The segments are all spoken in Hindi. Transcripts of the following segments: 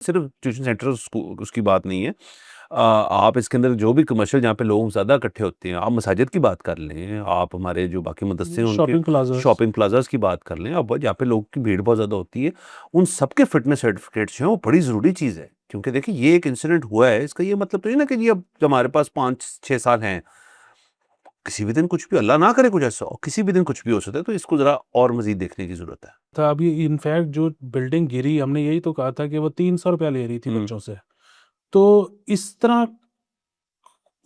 सिर्फ ट्यूशन सेंटर उसकी बात नहीं है। आप इसके अंदर जो भी कमर्शियल जहाँ पे लोग ज़्यादा इकट्ठे होते हैं, आप मसाजिद की बात कर लें, आप हमारे जो बाकी मदरसे हैं उनके शॉपिंग प्लाजास। शॉपिंग प्लाजास की बात कर लें, अब जहाँ पे लोगों की भीड़ बहुत ज़्यादा होती है, उन सबके फिटनेस सर्टिफिकेट्स जो हैं वो बड़ी ज़रूरी चीज़ है। क्योंकि देखिए ये एक इंसिडेंट हुआ है, इसका ये मतलब तो नहीं ना कि जी अब हमारे पास 5-6 साल हैं, किसी भी दिन कुछ भी, अल्लाह ना करे कुछ ऐसा हो, किसी भी दिन कुछ भी हो सकता है, तो इसको ज़रा और मज़ीद देखने की ज़रूरत है। था अभी इनफैक्ट जो बिल्डिंग गिरी, हमने यही तो कहा था कि वो 300 रुपया ले रही थी हुँ। बच्चों से। तो इस तरह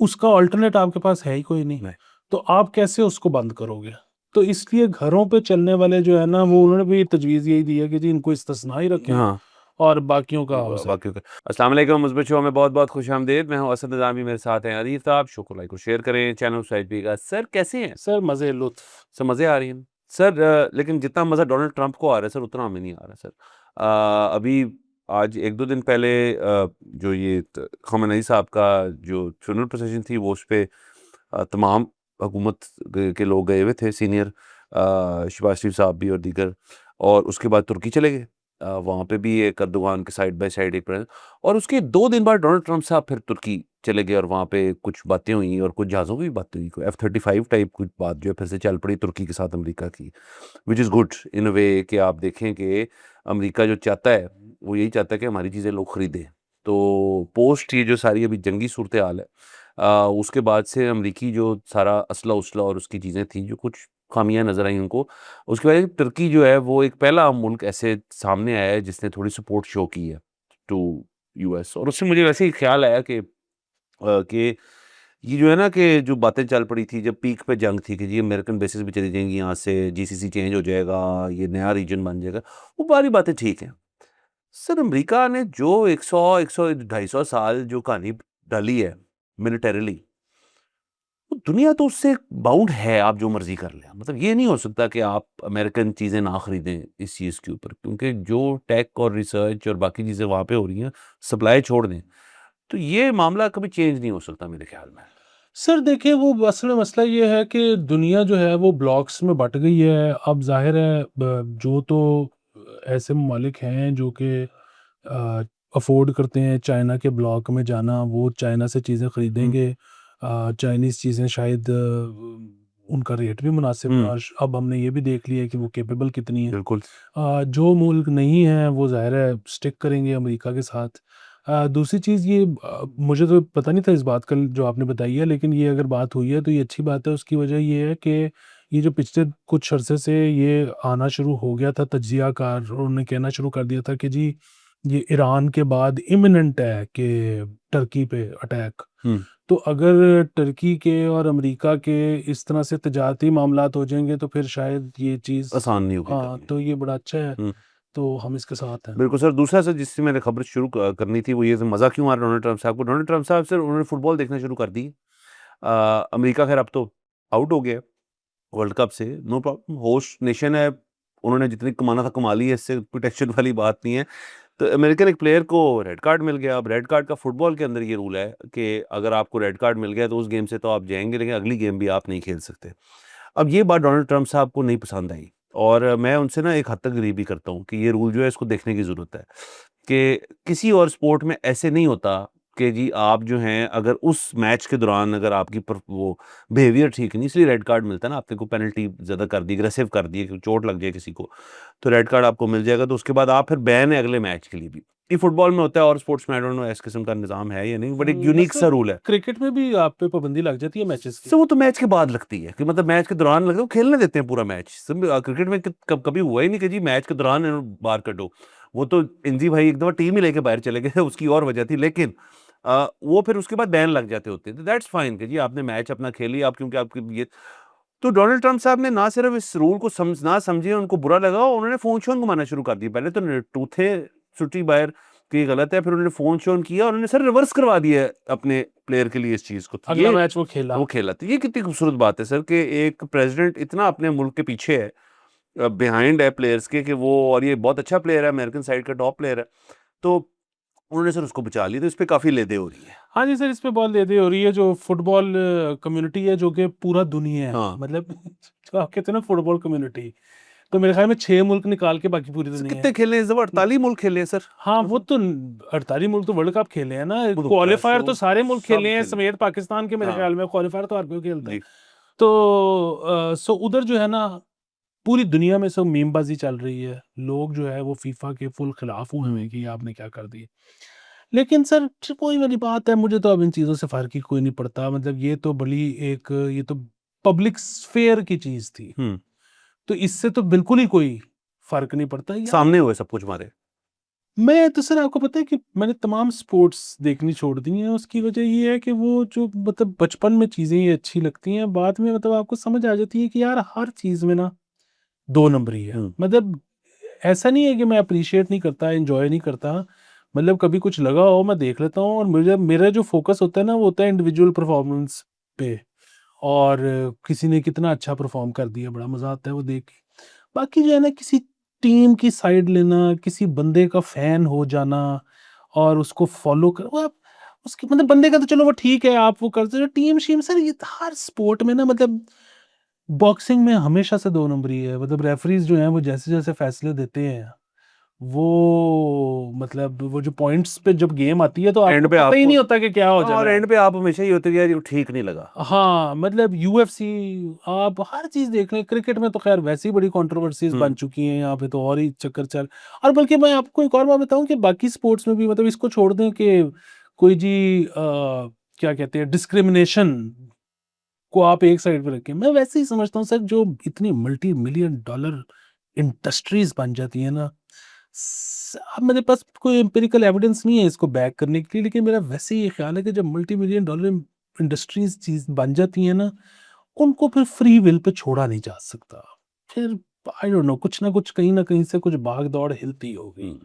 उसका अल्टरनेट आपके पास है ही कोई नहीं। नहीं। तो आप कैसे उसको बंद करोगे? तो इसलिए घरों पे चलने वाले जो है ना, वो उन्होंने भी तजवीज़ यही दी है कि जी इनको इस्तिस्ना ही रखें हाँ। और बाकियों का हाउस है। वाक़ई का अस्सलाम वालेकुम मुस्बित शो में बहुत-बहुत खुश-आमदीद। मैं हूँ असद निज़ामी, मेरे साथ हैं आरिफ साहब। शो को लाइक और शेयर करें, चैनल को सब्सक्राइब कीजिएगा। सर कैसे हैं? सर मज़े लुत्फ़। सर मज़े आ रही हैं? सर लेकिन जितना मज़ा डोनाल्ड ट्रंप को आ रहा है सर, उतना हमें नहीं आ रहा सर। अभी आज 1-2 दिन पहले जो ये ख़ामेनी साहब का जो फ्यूनरल प्रोसेशन थी वो उसपे तमाम हुकूमत के लोग गए हुए थे सीनियर, शहबाज शरीफ साहब भी और दीगर, और उसके बाद तुर्की चले गए। वहाँ पे भी एक अर्दोग़ान के साइड बाय साइड एक प्रेज़ेंस, और उसके 2 दिन बाद डोनाल्ड ट्रंप साहब फिर तुर्की चले गए और वहाँ पे कुछ बातें हुई और कुछ जहाज़ों की भी बातें हुई। कोई F-35 टाइप कुछ बात जो है फिर से चल पड़ी तुर्की के साथ अमेरिका की, व्हिच इज़ गुड इन अ वे कि आप देखें कि अमेरिका जो चाहता है, वो यही चाहता है कि हमारी चीज़ें लोग खरीदें। तो पोस्ट ये जो सारी अभी जंगी सूरत-ए-हाल है, उसके बाद से अमरीकी जो सारा असला-उसला और उसकी चीज़ें थी, जो कुछ खामियाँ नज़र आई उनको, उसकी वजह से तुर्की जो है वो एक पहला मुल्क ऐसे सामने आया है जिसने थोड़ी सपोर्ट शो की है टू यूएस, और उससे मुझे वैसे ही ख़्याल आया कि ये जो है ना कि जो बातें चल पड़ी थी जब पीक पे जंग थी कि जी अमेरिकन बेसेस भी चली जाएँगी यहाँ से, जीसीसी चेंज हो जाएगा, ये नया रीजन बन जाएगा, वो सारी बातें ठीक हैं। सर अमेरिका ने जो 100, 100 250 साल जो कहानी डाली है मिलिटरीली, वो दुनिया तो उससे बाउंड है, आप जो मर्ज़ी कर लें। मतलब ये नहीं हो सकता कि आप अमेरिकन चीज़ें ना खरीदें इस चीज़ के ऊपर, क्योंकि जो टेक और रिसर्च और बाकी चीज़ें वहाँ पे हो रही हैं, सप्लाई छोड़ दें, तो ये मामला कभी चेंज नहीं हो सकता मेरे ख़्याल में। सर देखिए, वो असल में मसला ये है कि दुनिया जो है वो ब्लॉक्स में बँट गई है। अब ज़ाहिर है जो तो ऐसे ममालिक हैं जो कि अफ़ोर्ड करते हैं चाइना के ब्लॉक में जाना, वो चाइना से चीज़ें हुँ, खरीदेंगे। चाइनीज़ चीज़ें शायद उनका रेट भी मुनासिब है, हुँ, और अब हमने ये भी देख लिया है कि वो कैपेबल कितनी है। बिल्कुल। जो मुल्क नहीं हैं वो ज़ाहिर है स्टिक करेंगे अमेरिका के साथ। दूसरी चीज़ ये, मुझे तो पता नहीं था इस बात का जो आपने बताई है, लेकिन ये अगर बात हुई है तो ये अच्छी बात है। उसकी वजह ये है कि ये जो पिछले कुछ अरसे से ये आना शुरू हो गया था तज्ज़ियाकार, और उन्होंने कहना शुरू कर दिया था कि जी ये ईरान के बाद इमिनेंट है कि टर्की पे अटैक। हुँ, तो अगर टर्की के और अमेरिका के इस तरह से तजारती मामलात हो जाएँगे तो फिर शायद ये चीज़, आसान नहीं होगी हाँ, करनी। तो ये बड़ा अच्छा है। हुँ, तो हम इसके साथ हैं। बिल्कुल सर, दूसरा सर जिससे मैंने खबर शुरू करनी थी वो ये मज़ा क्यों आ रहा है डोनाल्ड ट्रंप साहब को? डोनाल्ड ट्रंप साहब सर उन्होंने फुटबॉल देखना शुरू कर दी। अमेरिका ख़ैर अब तो आउट हो गया है वर्ल्ड कप से, नो प्रॉब्लम, होस्ट नेशन है, उन्होंने जितनी कमाना था कमा ली है, इससे कोई टेंशन वाली बात नहीं है। तो अमेरिकन एक प्लेयर को रेड कार्ड मिल गया। अब रेड कार्ड का फुटबॉल के अंदर ये रूल है कि अगर आपको रेड कार्ड मिल गया तो उस गेम से तो आप जाएँगे, लेकिन अगली गेम भी आप नहीं खेल सकते। अब ये बात डोनाल्ड ट्रंप साहब को नहीं पसंद आई, और मैं उनसे ना एक हद तक एग्री भी करता हूँ कि ये रूल जो है इसको देखने की ज़रूरत है कि किसी और स्पोर्ट में ऐसे नहीं होता कि जी आप जो हैं अगर उस मैच के दौरान अगर आपकी वो बिहेवियर ठीक नहीं, इसलिए रेड कार्ड मिलता है ना, आपने को पेनल्टी ज़्यादा कर दी, अग्रेसिव कर दी, कि चोट लग जाए किसी को, तो रेड कार्ड आपको मिल जाएगा, तो उसके बाद आप फिर बैन है अगले मैच के लिए भी। ये फुटबॉल में होता है और स्पोर्ट्स में आई डोंट नो इस किस्म का निज़ाम है या नहीं, बट एक यूनिक सा मतलब रूल है। क्रिकेट में भी आप पे पाबंदी लग जाती है मैचेस की? सर वो तो मैच के बाद लगती है कि मतलब मैच के दौरान लगता है, वो खेलने देते हैं पूरा मैच। क्रिकेट में कभी हुआ ही नहीं कि जी मैच के दौरान बाहर कटो। वो तो इंजी भाई एक दफ़ा टीम ही लेके बाहर चले गए उसकी और वजह थी, लेकिन वो फिर उसके बाद बैन लग जाते होते हैं। तो दैट्स फाइन कि जी आपने मैच अपना खेल लिया, आप क्योंकि आपकी ये, तो डोनाल्ड ट्रम्प साहब ने ना सिर्फ इस रूल को ना समझे, उनको बुरा लगा, उन्होंने फ़ोन-शोन घुमाना शुरू कर दिया। पहले तो टूथे सुट्टी बाहर कि ये गलत है, फिर उन्होंने फ़ोन-शोन किया, उन्होंने सर रिवर्स करवा दिया अपने प्लेयर के लिए इस चीज़ को। तो अगला ये मैच वो खेला। वो खेला। तो ये कितनी खूबसूरत बात है सर कि एक प्रेज़िडेंट इतना अपने मुल्क के पीछे है, बिहाइंड है प्लेयर्स के, कि वो, और ये बहुत अच्छा प्लेयर है, अमेरिकन साइड का टॉप प्लेयर है। तो उन्होंने सर उसको बचा लिया, तो इस पे काफ़ी लेदे हो रही है। हाँ जी सर, इस पे बहुत लेदे हो रही है। जो फुटबॉल कम्युनिटी है, जो कि पूरा दुनिया है, हाँ, मतलब जो आप कहते हैं ना फुटबॉल कम्युनिटी, तो मेरे ख्याल में 6 मुल्क निकाल के बाकी पूरी सर दुनिया है। कितने खेले हैं? 48 मुल्क खेले हैं सर। हाँ, वो तो 48 मुल्क तो वर्ल्ड कप खेले हैं ना, वो तो क्वालीफायर कैश तो हो, सारे मुल्क सब खेले हैं खेले। समेत पाकिस्तान के, मेरे हाँ ख्याल में क्वालीफायर तो हर कोई खेलता है। जी। तो सो उधर जो है ना, पूरी दुनिया में सब मीमबाजी चल रही है, लोग जो है वो फीफा के फुल खिलाफ हुए हैं कि आपने क्या कर दिया। लेकिन सर वही वाली बात है, मुझे तो अब इन चीज़ों से फ़र्क ही कोई नहीं पड़ता। मतलब ये तो बड़ी एक, ये तो पब्लिक स्फेयर की चीज़ थी, हुँ, तो इससे तो बिल्कुल ही कोई फ़र्क नहीं पड़ता यार। सामने हुए सब कुछ हमारे। मैं तो सर, आपको पता है कि मैंने तमाम स्पोर्ट्स देखनी छोड़ दी हैं, उसकी वजह ये है कि वो जो मतलब बचपन में चीज़ें ये अच्छी लगती हैं, बाद में मतलब आपको समझ आ जाती है कि यार हर चीज़ में ना 2 नंबरी है। हुँ, मतलब ऐसा नहीं है कि मैं एप्रिशिएट नहीं करता, एन्जॉय नहीं करता। मतलब कभी कुछ लगा हो मैं देख लेता हूँ, और मुझे मेरा जो फ़ोकस होता है ना, वो होता है इंडिविजुअल परफ़ॉर्मेंस पे। और किसी ने कितना अच्छा परफ़ॉर्म कर दिया, बड़ा मज़ा आता है वो देख के। बाकी जो है ना, किसी टीम की साइड लेना, किसी बंदे का फ़ैन हो जाना और उसको फ़ॉलो कर, वो आप उसके मतलब बंदे का तो चलो वो ठीक है, आप वो करते हो। टीम-शीम सर, ये हर स्पोर्ट में ना, मतलब बॉक्सिंग में हमेशा से 2 नंबरी है। मतलब रेफरीज़ जो हैं वो जैसे-जैसे फ़ैसले देते हैं, वो मतलब वो जो पॉइंट्स पे जब गेम आती है तो आपको एंड पे पता ही आपको, नहीं होता कि क्या हो हाँ, और जाना है। एंड पे आप हमेशा ये होते हैं कि यार ये ठीक नहीं लगा। हाँ, मतलब यूएफसी, आप हर चीज़ देख लें, क्रिकेट में तो ख़ैर वैसे ही बड़ी कंट्रोवर्सीज़ हुँ, बन चुकी हैं, यहाँ पे तो और ही चक्कर चल। और बल्कि मैं आपको एक और बात बताऊँ कि बाकी स्पोर्ट्स में भी, मतलब इसको छोड़ दें कि कोई जी क्या कहते हैं, डिस्क्रिमिनेशन को आप एक साइड पे रखें। मैं वैसे ही समझता हूँ सर, जो इतनी मल्टी मिलियन डॉलर इंडस्ट्रीज़ बन जाती हैं ना, अब मेरे पास कोई एम्पिरिकल एविडेंस नहीं है इसको बैक करने के लिए, लेकिन मेरा वैसे ही ये ख्याल है कि जब मल्टी मिलियन डॉलर इंडस्ट्रीज़ चीज़ बन जाती हैं ना, उनको फिर फ्री विल पे छोड़ा नहीं जा सकता। फिर आई डोंट नो, कुछ ना कुछ कहीं न कहीं से कुछ भाग-दौड़ हिलती होगी। हुँ।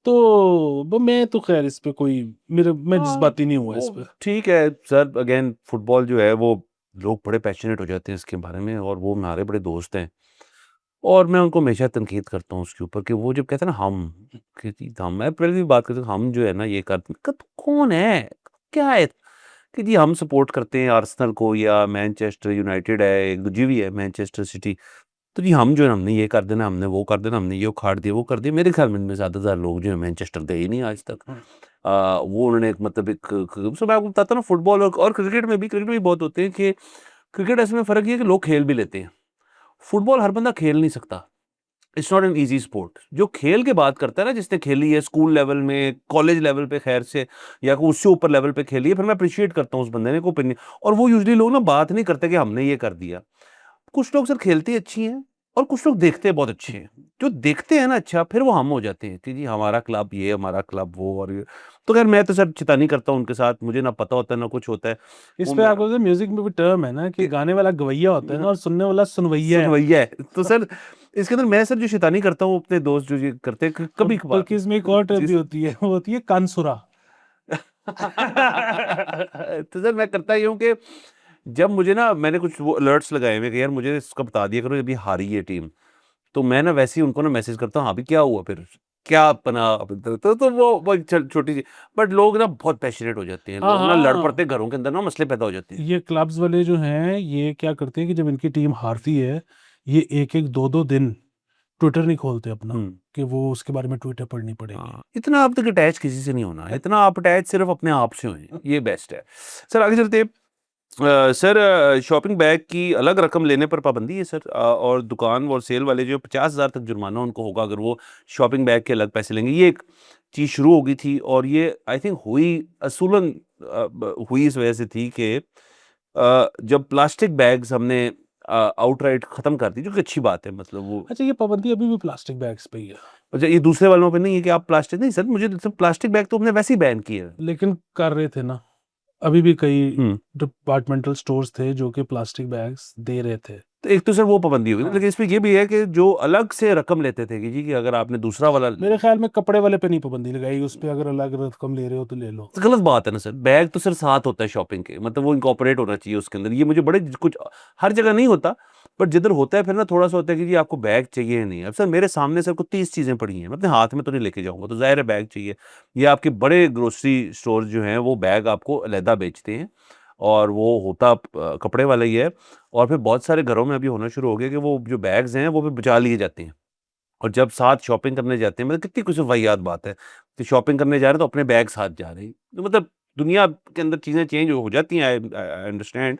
तो ब मैं तो ख़ैर इस पे कोई, मैं हाँ, जज़्बाती नहीं हुआ इस वो पे। ठीक है सर, अगेन फुटबॉल जो है वो लोग बड़े पैशनेट हो जाते हैं इसके बारे में, और वो हमारे बड़े दोस्त हैं, और मैं उनको हमेशा तनकीद करता हूँ उसके ऊपर कि वो जब कहते हैं ना हम, कि जी हम, मैं पहले भी बात करता हूँ, हम जो है ना ये करते, क तू कौन है? क्या है? कि जी हम सपोर्ट करते हैं आर्सेनल को, या मैनचेस्टर यूनाइटेड है, एक दूजी भी है मैनचेस्टर सिटी। तो जी हम जो है, हमने ये कर देना, हमने वो कर देना, हमने ये उखाड़ दिया, वो कर दिया। मेरे ख्याल में इनमें ज़्यादातर लोग जो है मैनचेस्टर गए ही नहीं आज तक। हुँ। वो उन्होंने एक मतलब एक सो मैं आपको बताता हूँ ना, फुटबॉल और क्रिकेट में भी बहुत होते हैं कि क्रिकेट ऐसे में फ़र्क ये है कि लोग खेल भी लेते हैं। फुटबॉल हर बंदा खेल नहीं सकता। It's not an easy sport. जो खेल के बात करता है ना, जिसने खेली है स्कूल लेवल में, कॉलेज लेवल पे खैर से, या कोई उससे ऊपर लेवल पे खेली है, फिर मैं अप्रिशिएट करता हूँ उस बंदे ने को ओपिनियन, और वो यूजुअली लोग ना बात नहीं करते कि हमने ये कर दिया। कुछ लोग सर खेलते अच्छी हैं, और कुछ लोग देखते बहुत अच्छे हैं। जो देखते हैं ना अच्छा, फिर वो हम हो जाते हैं कि जी हमारा क्लब ये, हमारा क्लब वो, और ये। तो खैर मैं तो सर चिता करता हूँ उनके साथ, मुझे ना पता होता है ना कुछ होता है। इस वो पे मैं आपको पता है, म्यूज़िक में भी टर्म है ना कि कि गाने वाला गवैया होता है ना, और सुनने वाला सुनवैया है। सुनवैया है। तो सर इसके अंदर मैं सर जो शैतानी करता हूँ अपने दोस्त जो ये करते हैं कभी-कभार। बल्कि इसमें एक और टर्म जी भी होती है, वो होती है कानसुरा। तो सर मैं करता ये हूँ कि जब मुझे ना, मैंने कुछ वो अलर्ट्स लगाए हुए हैं कि यार मुझे इसका बता दिया करो अभी हारी है टीम। तो मैं ना वैसे ही उनको ना मैसेज करता हूँ, हाँ भाई क्या हुआ फिर? क्या अपना तो वो छोटी सी, बट लोग ना बहुत पैशनेट हो जाते हैं। हाँ, लोग ना लड़ पड़ते हाँ। हैं, घरों के अंदर ना मसले पैदा हो जाते हैं। ये क्लब्स वाले जो हैं, ये क्या करते हैं कि जब इनकी टीम हारती है, ये 1-1, 2-2 दिन ट्विटर नहीं खोलते अपना, हुँ। कि वो उसके बारे में ट्वीटें पढ़नी पड़ेंगी। हाँ, इतना आप तक अटैच किसी से नहीं होना, इतना आप अटैच सिर्फ़ अपने आप से होएँ, ये बेस्ट है। सर आगे चलते हैं। सर शॉपिंग बैग की अलग रकम लेने पर पाबंदी है सर, और दुकान और सेल वाले जो 50,000 तक जुर्माना उनको होगा अगर वो शॉपिंग बैग के अलग पैसे लेंगे। ये एक चीज़ शुरू हो गई थी, और ये आई थिंक हुई असूलन हुई इस वजह से थी कि जब प्लास्टिक बैग्स हमने आउटराइट ख़त्म कर दी, जो कि अच्छी बात है, मतलब वो। अच्छा, ये पाबंदी अभी भी प्लास्टिक बैग्स पे ही है, अच्छा, ये दूसरे वालों पे नहीं है कि आप प्लास्टिक, नहीं सर, मुझे तो प्लास्टिक बैग तो हमने वैसे ही बैन किए हैं। लेकिन कर रहे थे ना, अभी भी कई हुँ। डिपार्टमेंटल स्टोर्स थे जो कि प्लास्टिक बैग्स दे रहे थे। तो एक तो सर वो पाबंदी हो गई ना, हाँ। लेकिन इसमें ये भी है कि जो अलग से रकम लेते थे कि जी कि अगर आपने दूसरा वाला, मेरे ख्याल में कपड़े वाले पे नहीं पाबंदी लगाई, उस पे अगर अलग रकम ले रहे हो तो ले लो। तो गलत बात है ना सर। बैग तो सर साथ होता है शॉपिंग के, मतलब वो इनकॉर्पोरेट होना चाहिए उसके अंदर। ये मुझे बड़े कुछ, हर जगह नहीं होता, बट जिधर होता है फिर ना थोड़ा सा होता है कि जी आपको बैग चाहिए या नहीं। अब सर मेरे सामने सर को 30 चीज़ें पड़ी हैं, मैं अपने हाथ में तो नहीं लेके जाऊँगा, तो ज़ाहिर है बैग चाहिए। या आपके बड़े ग्रोसरी स्टोर जो हैं वो बैग आपको अलहदा बेचते हैं, और वो होता कपड़े वाला ही है। और फिर बहुत सारे घरों में अभी होना शुरू हो गया कि वो जो बैग्स हैं वो भी बचा लिए जाते हैं, और जब साथ शॉपिंग करने जाते हैं, मतलब कितनी कुछ वाहियात बात है कि शॉपिंग करने जा रहे हैं तो अपने बैग साथ जा रहे हैं। तो मतलब दुनिया के अंदर चीज़ें चेंज हो जाती हैं, आई अंडरस्टैंड,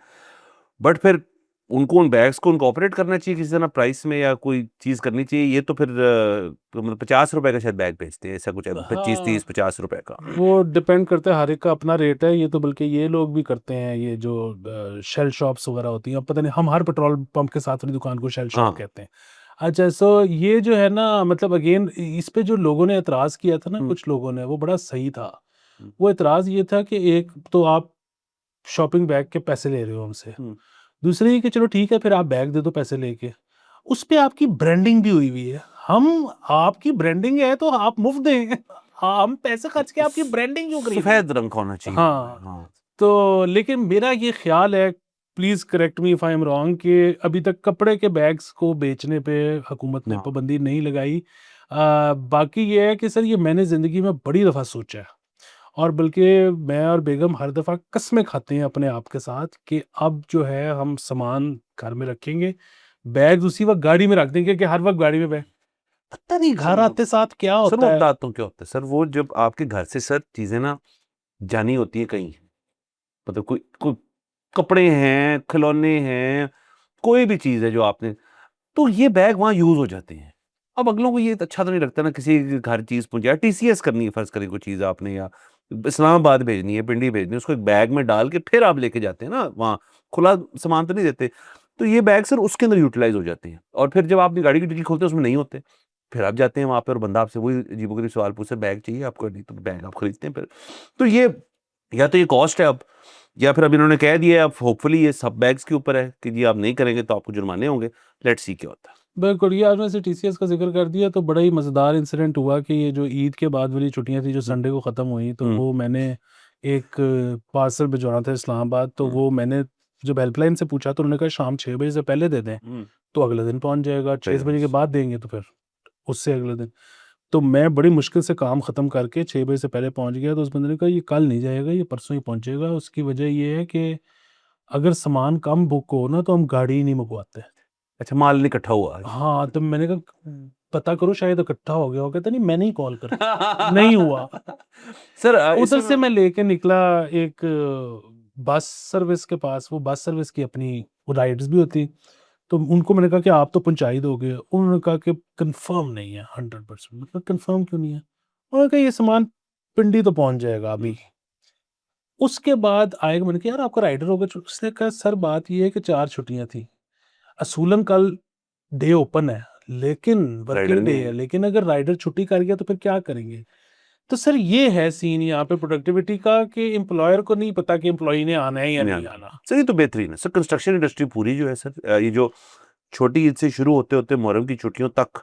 बट फिर उनको उन बैग्स को उनको ऑपरेट करना चाहिए किसी तरह प्राइस में, या कोई चीज़ करनी चाहिए। ये तो फिर तो मतलब ₹50 का शायद बैग बेचते हैं, ऐसा कुछ है, 25, 30, हाँ, ₹50 का। वो डिपेंड करता है, हर एक का अपना रेट है। ये तो बल्कि ये लोग भी करते हैं, ये जो शेल शॉप्स वगैरह होती हैं, अब पता नहीं, हम हर पेट्रोल पंप के साथ वाली दुकान को शेल शॉप हाँ। कहते हैं। अच्छा, सो ये जो है ना, मतलब अगेन इस पे जो लोगों ने एतराज़ किया था ना, हुँ, कुछ लोगों ने, वो बड़ा सही था। हुँ, वो एतराज़ ये था कि एक तो आप शॉपिंग बैग के पैसे ले रहे हो हमसे। हुँ। दूसरी ये कि चलो ठीक है, फिर आप बैग दे दो पैसे लेके। उस पे आपकी ब्रांडिंग भी हुई हुई है। हम आपकी ब्रांडिंग है तो आप मुफ़्त दें। हम पैसे खर्च के आपकी स ब्रांडिंग क्यों खरीदें? सफ़ेद रंग का होना चाहिए उनमें, हाँ, हाँ। तो लेकिन मेरा ये ख़्याल है, please correct me if I am wrong, कि अभी तक कपड़े के बैग्स को बेचने पे हुकूमत ने हाँ, पाबंदी नहीं लगाई। बाकी ये है कि सर, ये मैंने ज़िंदगी में बड़ी दफ़ा सोचा है, और बल्कि मैं और बेगम हर दफ़ा कस्में खाते हैं अपने आप के साथ कि अब जो है हम सामान घर में रखेंगे, बैग्स उसी वक़्त गाड़ी में रख देंगे कि हर वक़्त गाड़ी में बैग, पता नहीं घर सर आते साथ क्या सर मैं होता है। बताता हूँ क्या होता है सर, वो जब आपके घर से सर चीज़ें ना जानी होती हैं कहीं, मतलब कोई कोई कपड़े हैं, खिलौने हैं, कोई भी चीज़ है जो आपने, तो ये बैग वहाँ यूज़ हो जाते हैं। अब अगलों को ये अच्छा तो नहीं लगता ना, किसी के घर चीज़ पहुँच जाए, टीसीएस करनी है फ़र्ज़ करें कोई चीज़ आपने, या इस्लामाबाद भेजनी है, पिंडी भेजनी है, उसको एक बैग में डाल के फिर आप लेके जाते हैं ना वहाँ, खुला सामान तो नहीं देते। तो ये बैग सर उसके अंदर यूटिलाइज़ हो जाते हैं, और फिर जब आप अपनी गाड़ी की डिक्की खोलते हैं उसमें नहीं होते। फिर आप जाते हैं वहाँ पे और बंदा आपसे वही अजीबो-गरीब सवाल पूछता है, बैग चाहिए आपको? नहीं तो बैग आप खरीदते हैं फिर। तो ये या तो ये कॉस्ट है अब, या फिर अब इन्होंने कह दिया है, अब होपफुली ये सब बैग्स के ऊपर है कि जी आप नहीं करेंगे तो आपको जुर्माने होंगे। लेट्स सी क्या होता है। बिल्कुल, ये आपने ऐसे टीसीएस का ज़िक्र कर दिया, तो बड़ा ही मज़ेदार इंसिडेंट हुआ कि ये जो ईद के बाद वाली छुट्टियाँ थी, जो हुँ, संडे को ख़त्म हुई, तो हुँ, वो मैंने एक पार्सल भिजवाना था इस्लामाबाद, तो हुँ, वो मैंने जब हेल्पलाइन से पूछा तो उन्होंने कहा शाम 6 बजे से पहले दे दें, हुँ। तो अगले दिन पहुँच जाएगा, 6 वेरी बजे के नाइस। बाद देंगे तो फिर उससे अगले दिन। तो मैं बड़ी मुश्किल से काम ख़त्म करके 6 बजे से पहले पहुँच गया, तो उस बंदे ने कहा ये कल नहीं जाएगा, ये परसों ही पहुँचेगा। उसकी वजह ये है कि अगर सामान कम बुक हो ना, तो हम गाड़ी ही नहीं मँगवाते। अच्छा, माल नहीं इकट्ठा हुआ है। हाँ, तो मैंने कहा पता करो शायद इकट्ठा हो गया हो। कहता नहीं, मैंने ही कॉल कर, नहीं हुआ। सर उधर इसमें से मैं लेके निकला एक बस सर्विस के पास, वो बस सर्विस की अपनी वो राइड्स भी होती, तो उनको मैंने कहा कि आप तो पहुँचा ही दोगे। उन्होंने कहा कि कन्फर्म नहीं है 100%। मैंने कहा कन्फर्म क्यों नहीं है? उन्होंने कहा ये सामान पिंडी तो पहुँच जाएगा हुँ, अभी। उसके बाद आएगा, मैंने कहा यार आपका राइडर होगा? उसने कहा सर बात ये है कि 4 छुट्टियाँ थी। असूलन कल डे ओपन है, लेकिन राइडर वर्किंग डे नहीं है, आएँगे। लेकिन अगर राइडर छुट्टी कर गया तो फिर क्या करेंगे? तो सर ये है सीन यहाँ पे प्रोडक्टिविटी का, कि एम्प्लॉयर को नहीं पता कि एम्प्लॉयी ने आना है या नहीं नहीं आना। आना। सर ये तो बेहतरीन है। सर कंस्ट्रक्शन इंडस्ट्री पूरी जो है सर, ये जो छोटी ईद से शुरू होते-होते मुहर्रम की छुट्टियों तक,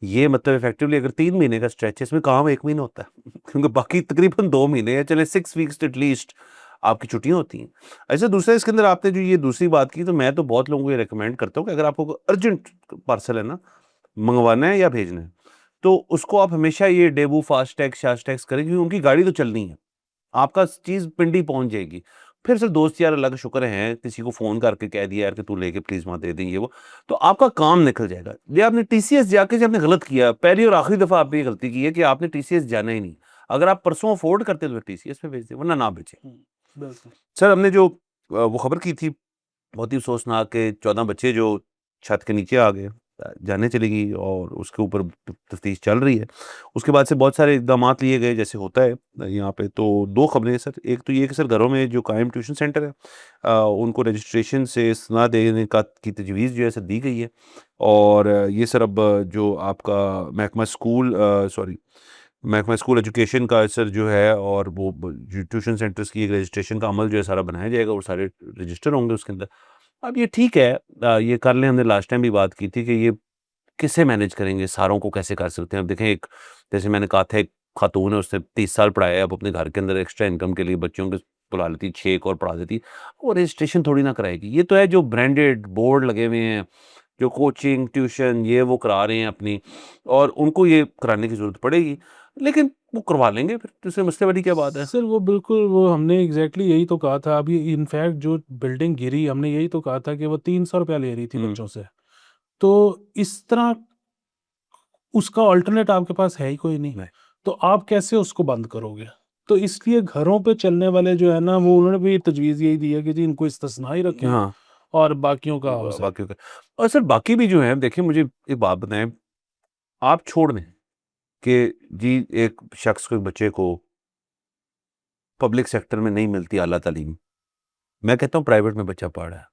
ये मतलब इफेक्टिवली अगर 3 महीने का स्ट्रेच है, इसमें काम 1 महीना होता है। क्योंकि बाकी तकरीबन 2 महीने या चलें 6 वीक्स एट लीस्ट आपकी छुट्टियाँ होती हैं। अच्छा, दूसरा इसके अंदर आपने जो ये दूसरी बात की, तो मैं तो बहुत लोगों को ये रिकमेंड करता हूँ कि अगर आपको कोई अर्जेंट पार्सल है ना, मँगवाना है या भेजना है, तो उसको आप हमेशा ये डेवू, फास्टैग, शास्टैग करें, क्योंकि उनकी गाड़ी तो चलनी है। आपका चीज़ पिंडी पहुँच जाएगी। फिर सर दोस्त यार अलग शुक्र हैं, किसी को फ़ोन करके कह दिया यार कि तू लेके प्लीज़ वहाँ दे दें ये वो, तो आपका काम निकल जाएगा। ये आपने टीसीएस जाके जो आपने गलत किया, पहली और आखिरी दफ़ा आपने ये गलती की है कि आपने टीसीएस जाना ही नहीं। अगर आप परसों अफ़ोर्ड करते तो टीसीएस पे भेज दें, वरना ना भेजें। हुँ, बिल्कुल। सर हमने जो वो खबर की थी, बहुत ही अफ़सोसनाक, के 14 बच्चे जो छत के नीचे आ गए, जानें चली गई, और उसके ऊपर तफ्तीश चल रही है। उसके बाद से बहुत सारे इक़दामात लिए गए, जैसे होता है यहाँ पे। तो 2 खबरें हैं सर, एक तो ये कि सर घरों में जो कायम ट्यूशन सेंटर है, उनको रजिस्ट्रेशन से इस्तना देने का की तजवीज़ जो है सर दी गई है। और ये सर अब जो आपका महकमा स्कूल एजुकेशन का सर जो है, और वो जो ट्यूशन सेंटर्स की एक रजिस्ट्रेशन का अमल जो है सारा बनाया जाएगा, और सारे रजिस्टर होंगे उसके अंदर। अब ये ठीक है, ये कर लें, हमने लास्ट टाइम भी बात की थी कि ये किसे मैनेज करेंगे, सारों को कैसे कर सकते हैं? अब देखें, एक जैसे मैंने कहा था, एक खातून है, उसने 30 साल पढ़ाया है, अब अपने घर के अंदर एक्स्ट्रा इनकम के लिए बच्चों को बुला लेती, 6 एक और पढ़ा देती, वो रजिस्ट्रेशन थोड़ी ना कराएगी। ये तो है जो ब्रांडेड बोर्ड लगे हुए हैं, जो कोचिंग, ट्यूशन ये वो करा रहे हैं अपनी, और उनको ये कराने की ज़रूरत पड़ेगी, लेकिन वो करवा लेंगे फिर, तो इसमें मसले वाली क्या बात है? सर वो बिल्कुल, वो हमने एग्ज़ैक्टली यही तो कहा था। अभी इनफैक्ट जो बिल्डिंग गिरी, हमने यही तो कहा था कि वो ₹300 ले रही थी हुँ, बच्चों से। तो इस तरह उसका अल्टरनेट आपके पास है ही कोई नहीं। नहीं। तो आप कैसे उसको बंद करोगे? तो इसलिए घरों पे चलने वाले जो है ना, वो उन्होंने भी तजवीज़ यही दी है कि जी इनको इस्तिस्ना ही रखें हाँ, और बाकियों का ब हाउस है। बाकी का, और सर बाकी भी जो हैं, देखिए मुझे एक बात बताएँ, आप छोड़ दें कि जी एक शख्स को, एक बच्चे को पब्लिक सेक्टर में नहीं मिलती आला तालीम। मैं कहता हूँ प्राइवेट में बच्चा पढ़ रहा है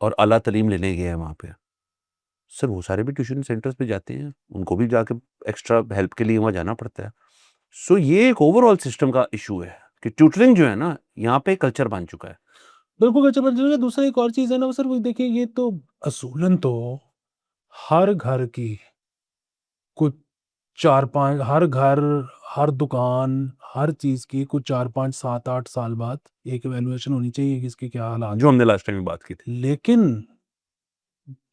और आला तालीम लेने गया है वहाँ पे। सर वो सारे भी ट्यूशन सेंटर्स पे जाते हैं, उनको भी जाके एक्स्ट्रा हेल्प के लिए वहाँ जाना पड़ता है। सो ये एक ओवरऑल सिस्टम का इश्यू है कि ट्यूटरिंग जो है ना, यहाँ पे कल्चर बन चुका है। बिल्कुल कच्चा बन, दूसरा एक और चीज़ है ना वो सर, वो देखिए ये तो असूलन तो हर घर की कुछ 4-5, हर घर, हर दुकान, हर चीज़ की कुछ 4-5, 7-8 साल बाद एक इवैल्यूएशन होनी चाहिए कि इसके क्या हालात जो हैं। हमने लास्ट टाइम भी बात की थी। लेकिन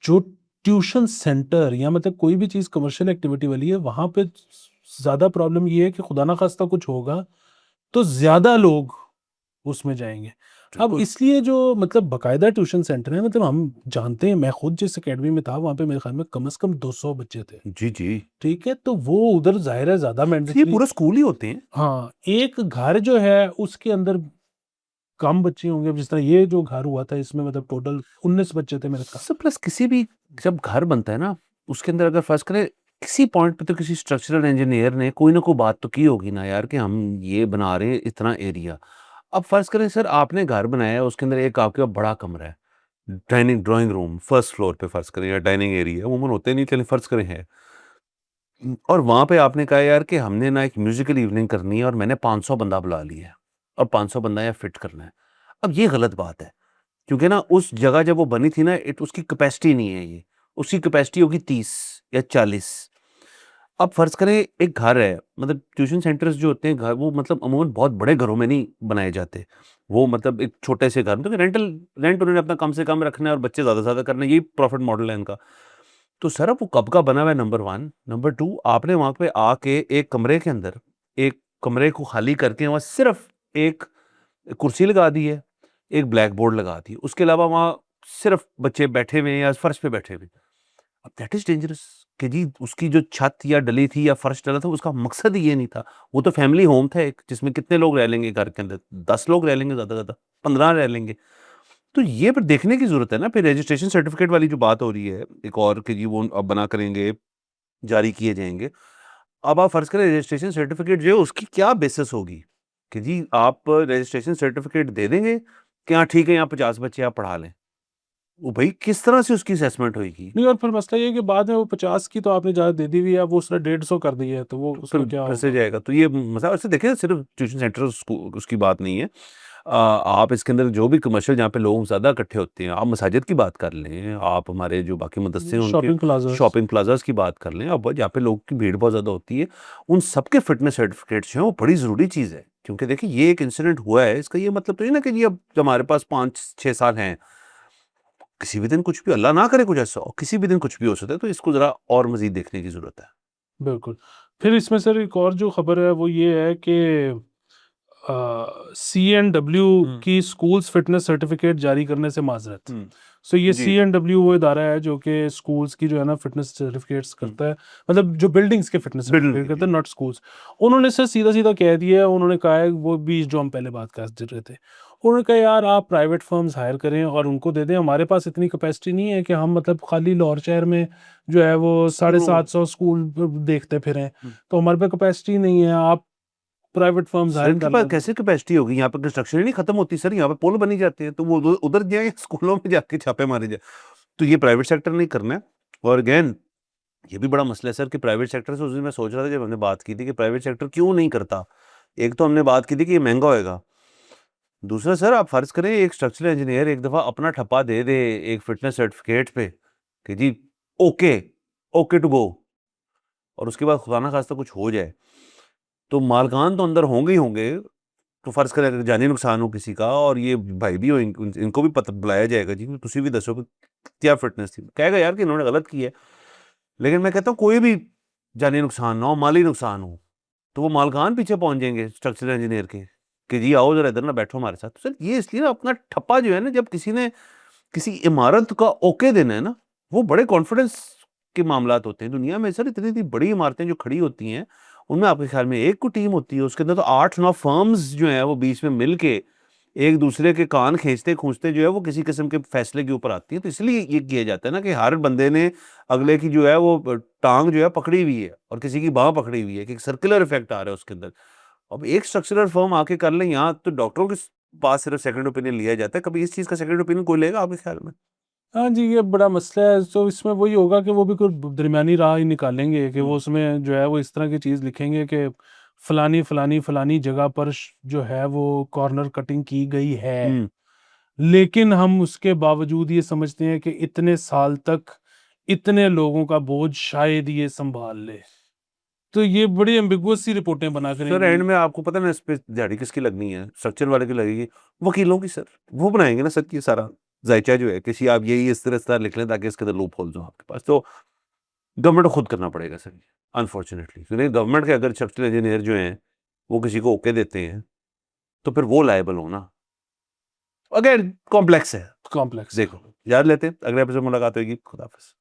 जो ट्यूशन सेंटर या मतलब कोई भी चीज़ कमर्शियल एक्टिविटी वाली है, वहाँ पे ज़्यादा प्रॉब्लम ये है कि खुदा ना ख़ास्ता कुछ होगा, तो ज़्यादा लोग उसमें जाएँगे। अब बिल्कुल। इसलिए जो मतलब बाकायदा ट्यूशन सेंटर है, मतलब हम जानते हैं, मैं खुद जिस अकेडमी में था, वहाँ पे मेरे ख़्याल में कम से कम 200 बच्चे थे। जी, जी। ठीक है? तो वो उधर ज़ाहिर है ज़्यादा तो ये मैंडेटरी। पूरा स्कूल ही होते हैं। हाँ, एक घर जो है उसके अंदर कम बच्चे होंगे। अब जिस तरह ये जो घर हुआ था इसमें मतलब टोटल 19 बच्चे थे मेरे ख्याल। सब प्लस किसी भी, जब घर बनता है ना, उसके अंदर अगर फ़र्ज़ करें किसी पॉइंट पे तो किसी स्ट्रक्चरल इंजीनियर ने कोई ना कोई बात तो की होगी ना यार, कि हम ये बना रहे हैं इतना एरिया। अब फ़र्ज़ करें सर, आपने घर बनाया है, उसके अंदर एक आपके पास बड़ा कमरा है, dining drawing room first floor पे फ़र्ज़ करें, या डाइनिंग एरिया अमूमन होते नहीं, चलें फ़र्ज़ करें है। और वहाँ पे आपने कहा यार कि हमने ना एक म्यूज़िकल इवनिंग करनी है और मैंने 500 बंदा बुला लिया है और 500 बंदा यहाँ फिट करना है। अब ये गलत बात है, क्योंकि ना उस जगह जब वो बनी थी ना, उसकी कैपेसिटी नहीं है ये, उसकी कैपेसिटी होगी 30 या 40। अब फ़र्ज़ करें एक घर है, मतलब ट्यूशन सेंटर्स जो होते हैं घर, वो मतलब अमूमन बहुत बड़े घरों में नहीं बनाए जाते। वो मतलब एक छोटे से घर में, तो रेंट उन्होंने अपना कम से कम रखना है और बच्चे ज़्यादा से ज़्यादा करना है, यही प्रॉफ़िट मॉडल है इनका। तो सर अब वो कब का बना हुआ है, नंबर 1, नंबर 2, आपने वहाँ पे आके एक कमरे के अंदर, एक कमरे को खाली करके वहाँ सिर्फ़ एक कुर्सी लगा दी है, एक ब्लैक बोर्ड लगा दी है। उसके अलावा वहाँ सिर्फ़ बच्चे बैठे हुए हैं या फर्श पे बैठे हुए हैं। अब दैट इज़ डेंजरस, कि जी उसकी जो छत या डली थी या फर्श डला था, उसका मकसद ही ये नहीं था। वो तो फैमिली होम था एक, जिसमें कितने लोग रह लेंगे घर के अंदर? 10 लोग रह लेंगे ज़्यादा से ज़्यादा, 15 रह लेंगे। तो ये फिर देखने की ज़रूरत है ना, फिर रजिस्ट्रेशन सर्टिफ़िकेट वाली जो बात हो रही है, एक और कि जी वो अब बना करेंगे, जारी किए जाएँगे। अब आप फ़र्ज़ करें रजिस्ट्रेशन सर्टिफ़िकेट जो है उसकी क्या बेसिस होगी? कि जी आप रजिस्ट्रेशन सर्टिफ़िकेट दे देंगे कि हाँ ठीक है, यहाँ 50 बच्चे आप पढ़ा लें। वो भई किस तरह से उसकी असेसमेंट होएगी? नहीं, और फिर मसला ये है कि बाद में वो 50 की तो आपने इजाज़त दे दी हुई है, अब वो उसने 150 कर दी है, तो वो तो उसका क्या फिर से होगा? जाएगा। तो ये मसला वैसे देखें, सिर्फ़ ट्यूशन सेंटर उसकी बात नहीं है। आप इसके अंदर जो भी कमर्शियल जहाँ पे लोग ज़्यादा इकट्ठे होते हैं, आप मसाजिद की बात कर लें, आप हमारे जो बाकी मदरसे हैं उनके शॉपिंग प्लाज़ास। शॉपिंग प्लाज़ास की बात कर लें, अब जहाँ पे लोगों की भीड़ बहुत ज़्यादा होती है, उन सबके फिटनेस सर्टिफ़िकेट्स जो हैं वो बड़ी ज़रूरी चीज़ है। क्योंकि देखिए ये एक इंसिडेंट हुआ है, इसका ये मतलब तो नहीं ना कि जी अब हमारे पास 5-6 साल हैं, किसी भी दिन कुछ भी, अल्लाह ना करे कुछ ऐसा हो, किसी भी दिन कुछ भी हो सकता है, तो इसको ज़रा और मज़ीद देखने की ज़रूरत है। बिल्कुल। फिर इसमें सर एक और जो खबर है वो ये है कि सीएनडब्ल्यू हुँ, की स्कूल्स फिटनेस सर्टिफिकेट जारी करने से माज़रत। हुँ। सो ये जी। सीएनडब्ल्यू वो इदारा है जो कि स्कूल्स की जो है ना फिटनेस सर्टिफिकेट्स हुँ। करता है, मतलब जो बिल्डिंग्स के फिटनेस बिल्डिंग सर्टिफिकेट की, करता जी। है, नॉट स्कूल्स। उन्होंने सर सीधा-सीधा कह दिया है, उन्होंने कहा है वो भी जो हम पहले बात कर रहे थे। उन्होंने कहा यार आप प्राइवेट फर्म्स हायर करें और उनको दे दें, हमारे पास इतनी कैपेसिटी नहीं है कि हम मतलब खाली लाहौर शहर में जो है वो स्कूलों में। 750 स्कूल देखते फिरें। हुँ। तो हमारे पे कैपेसिटी नहीं है, आप प्राइवेट फर्म्स सर हायर इनके कर पास लें। कैसे कैपेसिटी होगी? यहाँ पे कंस्ट्रक्शन ही नहीं खत्म होती सर, यहाँ पे पुल बनी जाते हैं, तो वो उधर उधर जाएँ, स्कूलों में जाके छापे मारे जाएँ। तो ये प्राइवेट सेक्टर ने करना है। और अगेन ये भी बड़ा मसला है सर कि प्राइवेट सेक्टर से, उस दिन मैं सोच रहा था जब हमने बात की थी कि प्राइवेट सेक्टर क्यों नहीं करता? एक तो हमने बात की थी कि ये महँगा होएगा। दूसरा सर, आप फ़र्ज़ करें एक स्ट्रक्चरल इंजीनियर एक दफ़ा अपना ठप्पा दे दे एक फिटनेस सर्टिफ़िकेट पे कि जी ओके, ओके टू गो, और उसके बाद खुदा ना ख़ास्ता कुछ हो जाए, तो मालकान तो अंदर होंगे ही होंगे। तो फ़र्ज़ करें अगर जानी नुकसान हो किसी का और ये भाई भी हो, इनको भी पता बुलाया जाएगा जी, तुसी भी दसो कि क्या फिटनेस थी, कहेगा यार कि इन्होंने गलत की है। लेकिन मैं कहता हूँ कोई भी जानी नुकसान ना हो, माली नुकसान हो, तो वो मालकान पीछे पहुंच जाएंगे स्ट्रक्चरल इंजीनियर के कि जी आओ जरा इधर ना बैठो हमारे साथ। तो सर ये इसलिए ना अपना ठप्पा जो है ना, जब किसी ने किसी इमारत का ओके देना है ना, वो बड़े कॉन्फिडेंस के मामलात होते हैं दुनिया में सर। इतनी इतनी बड़ी इमारतें जो खड़ी होती हैं, उनमें आपके ख्याल में एक को टीम होती है, उसके अंदर तो 8-9 फर्म्स जो हैं वो बीच में मिल के एक दूसरे के कान खींचते खूंचते जो है वो किसी किस्म के फैसले के ऊपर आती हैं। तो इसलिए ये किया जाता है ना कि हर बंदे ने अगले की जो है वो टांग जो है पकड़ी हुई है और किसी की बाह पकड़ी हुई है, कि सर्कुलर इफेक्ट आ रहा है उसके अंदर। अब एक स्ट्रक्चरल फर्म आके कर ले, यहाँ तो डॉक्टरों के पास सिर्फ सेकंड ओपिनियन लिया जाता है, कभी इस चीज का सेकंड ओपिनियन कोई लेगा आपके ख्याल में? हाँ जी, ये बड़ा मसला है। तो इसमें वही होगा कि वो भी कोई दरमियानी राह ही निकालेंगे कि वो उसमें जो है वो इस तरह की चीज़ लिखेंगे कि फलानी फलानी फलानी जगह पर जो है वो कॉर्नर कटिंग की गई है, हम्म। लेकिन हम उसके बावजूद ये समझते हैं कि इतने साल तक इतने लोगों का बोझ शायद ये संभाल ले। तो ये बड़ी एम्बिगुअस सी रिपोर्टें बना सर एंड करेंगी। में आपको पता है ना इस पे दिहाड़ी किसकी लगनी है? स्ट्रक्चर वाले की लगेगी, वकीलों की सर। वो बनाएंगे ना सर ये सारा जायचा जो है, किसी आप यही इस तरह लिख लें ताकि इसके अंदर लूप होल्स हो आपके पास। तो गवर्नमेंट को खुद करना पड़ेगा सर ये, अनफॉर्चुनेटली। नहीं गवर्नमेंट के अगर स्ट्रक्चरल इंजीनियर जो हैं वो किसी को ओके देते हैं तो फिर वो लायबल होना अगेन कॉम्प्लेक्स है। कॉम्प्लेक्स है। देखो याद लेते हैं, अगले एपिसोड में मुलाकात होगी। खुदा हाफिज।